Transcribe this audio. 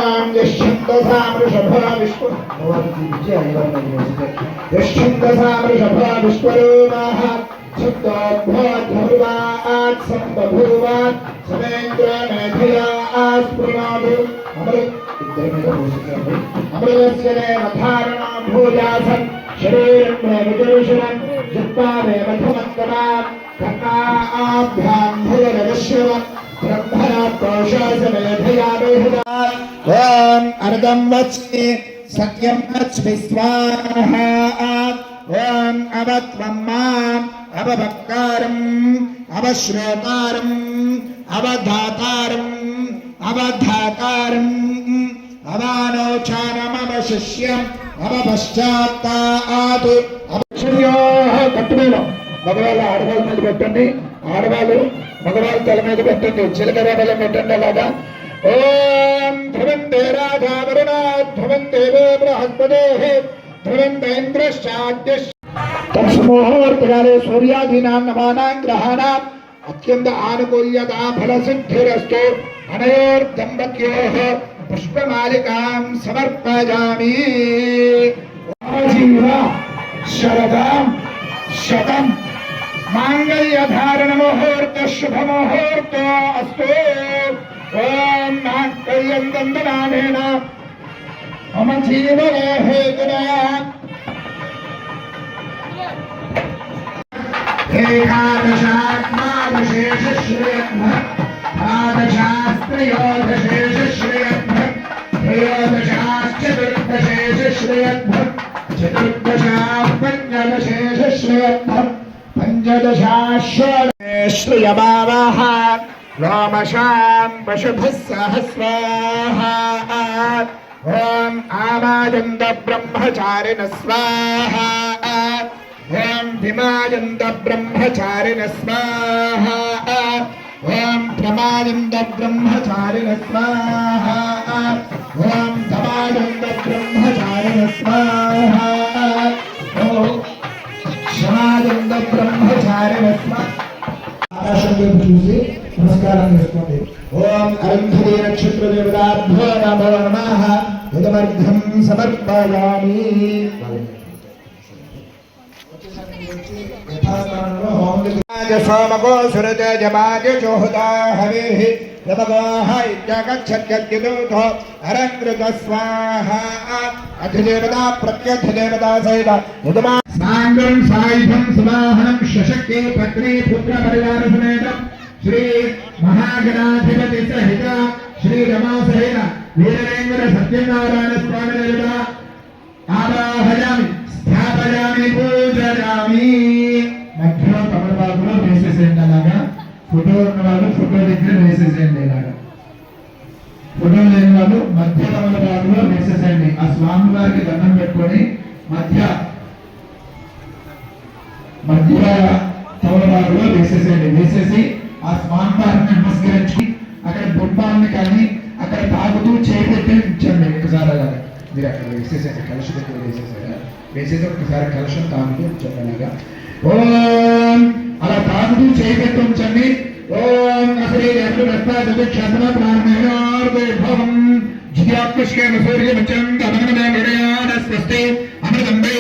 ओम यश्चंदसामृषभा विश्व यश्चंदसामृषभा विश्वरूपः शब्दोद्भवद्भुवात् संबभूवात् समेन्द्र मेधया आस्पृणादु अमृतस्य देवधारणा भूयासन् शरीरं विदर्शनं जिह्वादेव धमत्कमात् कर्णाभ्यां भुवनविश्वम् ब्रह्मणा कोशासमेधया बेहुदात् ॐ अर्धं वच्मि सत्यं वच्मि स्वाहा ॐ अवत्वं माम् अवभक्तारम् अवश्रोतारम् अवधातारम् अवधातारम् अवानोचानमवशिष्यम् अवपश्चात्तात् अवश्योः कట్టుమీద మగవాళ్ళ ఆడవాళ్ళ మీద పెట్టండి ఆడవాళ్ళు మగవాళ్ళ తల మీద పెట్టండి చిలకర బలం పెట్టండి అలాగా ఓం ధ్రువంతే రాధా వరుణా ధ్రువంతే బృహస్పతిః ధ్రువంతే ఇంద్రశ్చాద్య तत्समूहवर्तकाले सूर्यादीनां नवानां ग्रहाणाम् अत्यन्त आनुकूल्यता फलसिद्धिरस्तु अनयोर्दम्पत्योः पुष्पमालिकां समर्पयामि जीव शरदां शतं माङ्गल्यधारणमुहूर्त शुभमुहूर्त अस्तु ॐ माङ्गल्यं दन्दनानेन मम जीवने हेतुना एकादशात्मादशेषश्रेयः द्वादशास्त्रयोदशेषश्रेयः त्रयोदशाश्चतुर्दशेषश्रेयः चतुर्दशाः पञ्चदशेषश्रेयः पञ्चदशाश्रेयमावाः रामशां पशुभुः सहस्राः ॐ आमाजन्द ब्रह्मचारिण स्वाहा ओम धिमायन्द ब्रह्मचारिण स्वाहा ओम प्रमायन्द ब्रह्मचारिण स्वाहा ओम धमायन्द ब्रह्मचारिण स्वाहा ओम क्षमायन्द ब्रह्मचारिण स्वाहा आकाशं చూసి నమస్కారం చేసుకోండి ఓం అరుంధతి నక్షత్ర దేవతాభ్యో నమో నమః ఇదమర్ఘం సమర్పయామి सोमको सुरज जमाज चोहदा हविः यमगोः इत्यगच्छद्यद्युतो हरङ्कृत स्वाहा अधिदेवता प्रत्यधिदेवता सहित उदमा साङ्गं सायुधं समाहनं शशक्ये पत्नी पुत्र परिवार समेत श्री महागणाधिपति सहित श्री रमा सहित वीरेन्द्र सत्यनारायण स्वामी देवता आवाहयामि स्थापयामि पूजयामि మధ్యలో తమలపాకులో వేసేసేయండి అలాగా ఫోటో ఉన్న వాళ్ళు ఫోటో దగ్గర వేసేసేయండి ఇలాగా ఫోటో లేని వాళ్ళు మధ్య తమలపాకులో వేసేసేయండి ఆ స్వామి వారికి దండం పెట్టుకొని మధ్య తమలపాకులో వేసేసేయండి వేసేసి ఆ స్వామి వారిని నమస్కరించి అక్కడ బొమ్మాలని కానీ అక్కడ తాగుతూ చేపెట్టి ఉంచండి ఒకసారి అలాగా మీరు అక్కడ వేసేసేయండి కలశం దగ్గర వేసేసి ఒకసారి కలశం తాగుతూ ఉంచండి అలాగా ओम अला ताकतु चेकत ఉంచండి ओम असरे यत्र नस्ता क्षमा प्रार्थनार वैभवम जिज्ञापुष्के मसूर्य मचंद अमनमे निर्यान स्वस्ति अमृतंबे